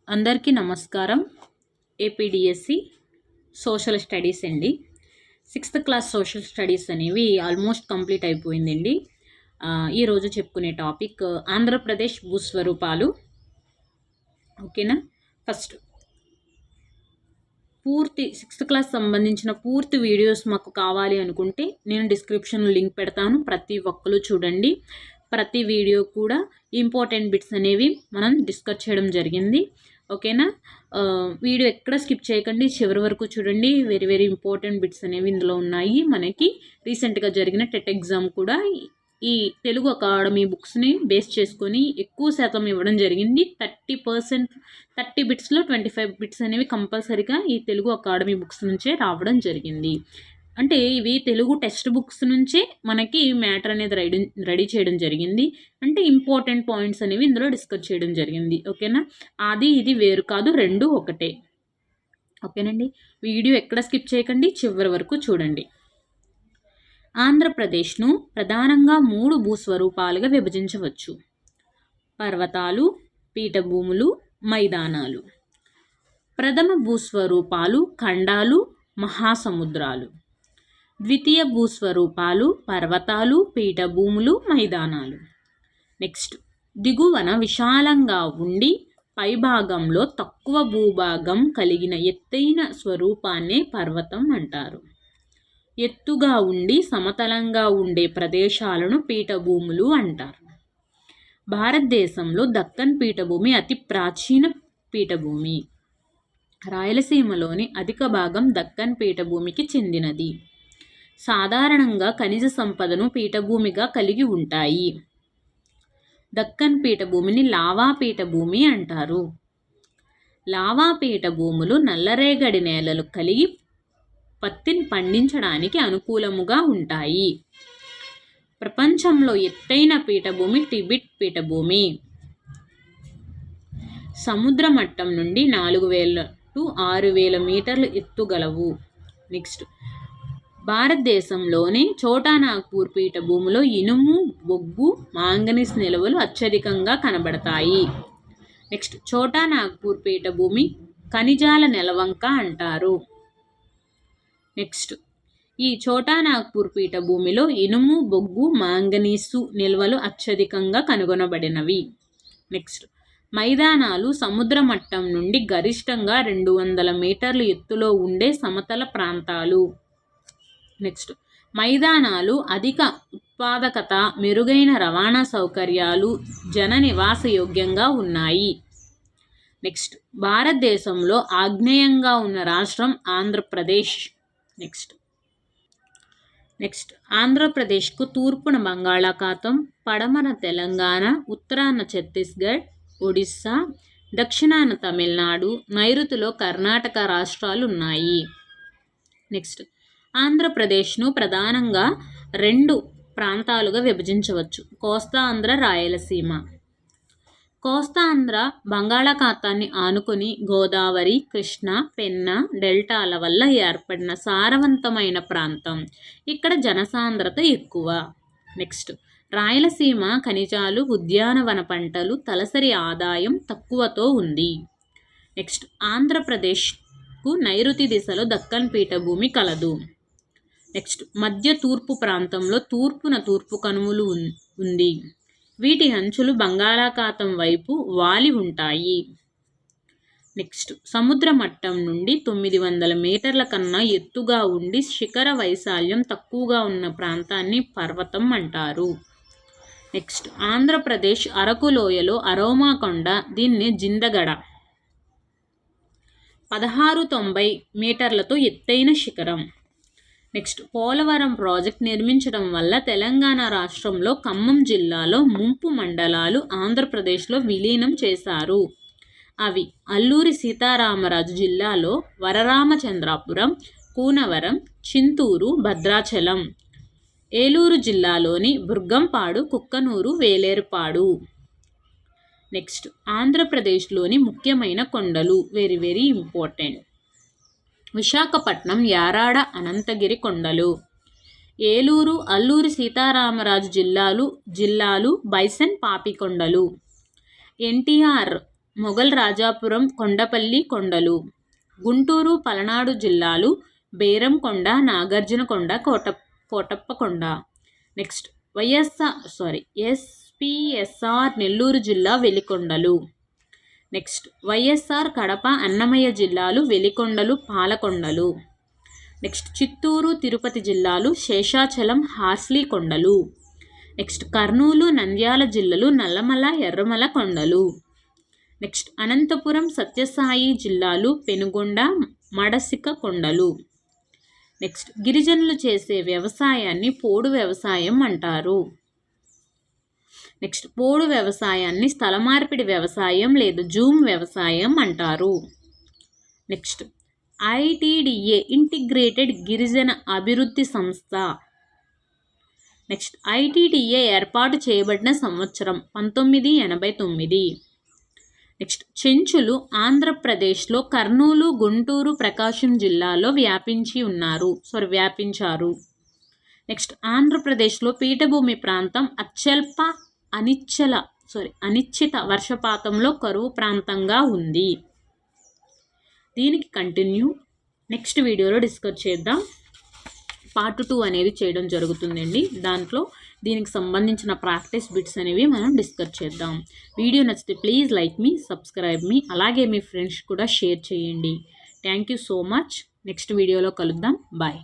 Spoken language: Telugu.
అందరికీ నమస్కారం. ఏపీడిఎస్సి సోషల్ స్టడీస్ అండి. 6th క్లాస్ సోషల్ స్టడీస్ అనేవి ఆల్మోస్ట్ కంప్లీట్ అయిపోయిందండి. ఈరోజు చెప్పుకునే టాపిక్ ఆంధ్రప్రదేశ్ భూస్వరూపాలు. ఓకేనా? ఫస్ట్ పూర్తి 6th క్లాస్ సంబంధించిన పూర్తి వీడియోస్ మాకు కావాలి అనుకుంటే నేను డిస్క్రిప్షన్లో లింక్ పెడతాను. ప్రతి ఒక్కరు చూడండి. ప్రతి వీడియో కూడా ఇంపార్టెంట్ బిట్స్ అనేవి మనం డిస్కస్ చేయడం జరిగింది. ఓకేనా? వీడియో ఎక్కడ స్కిప్ చేయకండి, చివరి వరకు చూడండి. వెరీ వెరీ ఇంపార్టెంట్ బిట్స్ అనేవి ఇందులో ఉన్నాయి. మనకి రీసెంట్గా జరిగిన టెట్ ఎగ్జామ్ కూడా ఈ తెలుగు అకాడమీ బుక్స్ని బేస్ చేసుకొని ఎక్కువ శాతం ఇవ్వడం జరిగింది. 30 బిట్స్లో 25 బిట్స్ అనేవి కంపల్సరీగా ఈ తెలుగు అకాడమీ బుక్స్ నుంచే రావడం జరిగింది. అంటే ఇవి తెలుగు టెక్స్ట్ బుక్స్ నుంచే మనకి మ్యాటర్ అనేది రెడీ చేయడం జరిగింది. అంటే ఇంపార్టెంట్ పాయింట్స్ అనేవి ఇందులో డిస్కస్ చేయడం జరిగింది. ఓకేనా? అది ఇది వేరు కాదు, రెండు ఒకటే. ఓకేనండి? వీడియో ఎక్కడ స్కిప్ చేయకండి, చివరి వరకు చూడండి. ఆంధ్రప్రదేశ్ను ప్రధానంగా 3 భూస్వరూపాలుగా విభజించవచ్చు: పర్వతాలు, పీఠభూములు, మైదానాలు. ప్రథమ భూస్వరూపాలు ఖండాలు, మహాసముద్రాలు. ద్వితీయ భూస్వరూపాలు పర్వతాలు, పీఠభూములు, మైదానాలు. నెక్స్ట్, దిగువన విశాలంగా ఉండి పైభాగంలో తక్కువ భూభాగం కలిగిన ఎత్తైన స్వరూపాన్నే పర్వతం అంటారు. ఎత్తుగా ఉండి సమతలంగా ఉండే ప్రదేశాలను పీఠభూములు అంటారు. భారతదేశంలో దక్కన్ పీఠభూమి అతి ప్రాచీన పీఠభూమి. రాయలసీమలోని అధిక భాగం దక్కన్ పీఠభూమికి చెందినది. సాధారణంగా ఖనిజ సంపదను పీఠభూమిగా కలిగి ఉంటాయి. దక్కన్ పీఠభూమిని లావా పీఠభూమి అంటారు. లావా పీఠభూములు నల్లరేగడి నేలలు కలిగి పత్తిని పండించడానికి అనుకూలముగా ఉంటాయి. ప్రపంచంలో ఎత్తైన పీఠభూమి టిబెట్ పీఠభూమి. సముద్ర మట్టం నుండి 4000 to 6000 మీటర్లు ఎత్తుగలవు. నెక్స్ట్, భారతదేశంలోని చోటానాగ్పూర్ పీఠభూమిలో ఇనుము, బొగ్గు, మాంగనీస్ నిల్వలు అత్యధికంగా కనబడతాయి. నెక్స్ట్, చోటానాగ్పూర్ పీఠభూమి ఖనిజాల నెలవంక అంటారు. నెక్స్ట్, ఈ చోటానాగ్పూర్ పీఠభూమిలో ఇనుము, బొగ్గు, మాంగనీసు నిల్వలు అత్యధికంగా కనుగొనబడినవి. నెక్స్ట్, మైదానాలు సముద్ర మట్టం నుండి గరిష్టంగా 200 మీటర్లు ఎత్తులో ఉండే సమతల ప్రాంతాలు. నెక్స్ట్, మైదానాలు అధిక ఉత్పాదకత, మెరుగైన రవాణా సౌకర్యాలు, జన నివాసయోగ్యంగా ఉన్నాయి. నెక్స్ట్, భారతదేశంలో ఆగ్నేయంగా ఉన్న రాష్ట్రం ఆంధ్రప్రదేశ్. నెక్స్ట్, ఆంధ్రప్రదేశ్కు తూర్పున బంగాళాఖాతం, పడమర తెలంగాణ, ఉత్తరాన ఛత్తీస్గఢ్, ఒడిస్సా, దక్షిణాన తమిళనాడు, నైరుతిలో కర్ణాటక రాష్ట్రాలు ఉన్నాయి. నెక్స్ట్, ఆంధ్రప్రదేశ్ను ప్రధానంగా 2 ప్రాంతాలుగా విభజించవచ్చు: కోస్తాంధ్ర, రాయలసీమ. కోస్తాంధ్ర బంగాళాఖాతాన్ని ఆనుకొని గోదావరి, కృష్ణ, పెన్నా డెల్టాల వల్ల ఏర్పడిన సారవంతమైన ప్రాంతం. ఇక్కడ జనసాంద్రత ఎక్కువ. నెక్స్ట్, రాయలసీమ ఖనిజాలు, ఉద్యానవన పంటలు, తలసరి ఆదాయం తక్కువతో ఉంది. నెక్స్ట్, ఆంధ్రప్రదేశ్కు నైరుతి దిశలో దక్కన్ పీఠభూమి కలదు. నెక్స్ట్, మధ్య తూర్పు ప్రాంతంలో తూర్పున తూర్పు కనుమలు ఉంది. వీటి అంచులు బంగాళాఖాతం వైపు వాలి ఉంటాయి. నెక్స్ట్, సముద్ర మట్టం నుండి 900 మీటర్ల కన్నా ఎత్తుగా ఉండి శిఖర వైశాల్యం తక్కువగా ఉన్న ప్రాంతాన్ని పర్వతం అంటారు. నెక్స్ట్, ఆంధ్రప్రదేశ్ అరకు లోయలో అరోమా కొండ, దీన్ని జిందగడ, 1690 మీటర్లతో ఎత్తైన శిఖరం. నెక్స్ట్, పోలవరం ప్రాజెక్ట్ నిర్మించడం వల్ల తెలంగాణ రాష్ట్రంలో ఖమ్మం జిల్లాలో ముంపు మండలాలు ఆంధ్రప్రదేశ్లో విలీనం చేశారు. అవి అల్లూరి సీతారామరాజు జిల్లాలో వరరామచంద్రాపురం, కూనవరం, చింతూరు, భద్రాచలం. ఏలూరు జిల్లాలోని బుర్గంపాడు, కుక్కనూరు, వేలేరుపాడు. నెక్స్ట్, ఆంధ్రప్రదేశ్లోని ముఖ్యమైన కొండలు. Very very important: Visakhapatnam Yarada Ananthagiri కొండలు. ఏలూరు అల్లూరి సీతారామరాజు జిల్లాలు బైసన్ పాపికొండలు. ఎన్టీఆర్ మొఘల్ రాజాపురం కొండపల్లి కొండలు. గుంటూరు పలనాడు జిల్లాలు బేరంకొండ, నాగార్జునకొండ, కోటప్పకొండ. నెక్స్ట్ ఎస్పిఎస్ఆర్ నెల్లూరు జిల్లా వెలికొండలు. నెక్స్ట్ వైఎస్ఆర్ కడప అన్నమయ్య జిల్లాలు వెలికొండలు, పాలకొండలు. నెక్స్ట్ చిత్తూరు తిరుపతి జిల్లాలు శేషాచలం, హార్స్లీ కొండలు. నెక్స్ట్ కర్నూలు నంద్యాల జిల్లాలు నల్లమల, ఎర్రమల కొండలు. నెక్స్ట్ అనంతపురం సత్యసాయి జిల్లాలు పెనుగొండ, మడసిక కొండలు. నెక్స్ట్ గిరిజనులు చేసే వ్యవసాయాన్ని పోడు వ్యవసాయం అంటారు. నెక్స్ట్ పోడు వ్యవసాయాన్ని స్థల మార్పిడి వ్యవసాయం లేదా జూమ్ వ్యవసాయం అంటారు. నెక్స్ట్ ఐటిడిఏ ఇంటిగ్రేటెడ్ గిరిజన అభివృద్ధి సంస్థ. నెక్స్ట్ ఐటిడిఏ ఏర్పాటు చేయబడిన సంవత్సరం 1989. నెక్స్ట్ చెంచులు ఆంధ్రప్రదేశ్లో కర్నూలు, గుంటూరు, ప్రకాశం జిల్లాలో వ్యాపించారు. నెక్స్ట్ ఆంధ్రప్రదేశ్లో పీఠభూమి ప్రాంతం అత్యల్ప అనిశ్చిత వర్షపాతంలో కరువు ప్రాంతంగా ఉంది. దీనికి కంటిన్యూ నెక్స్ట్ వీడియోలో డిస్కస్ చేద్దాం. పార్ట్ 2 అనేది చేయడం జరుగుతుందండి. దాంట్లో దీనికి సంబంధించిన ప్రాక్టీస్ బిట్స్ అనేవి మనం డిస్కస్ చేద్దాం. వీడియో నచ్చితే ప్లీజ్ లైక్ మీ, సబ్స్క్రైబ్ మీ, అలాగే మీ ఫ్రెండ్స్ కూడా షేర్ చేయండి. Thank you so much. Next వీడియోలో కలుద్దాం. బాయ్.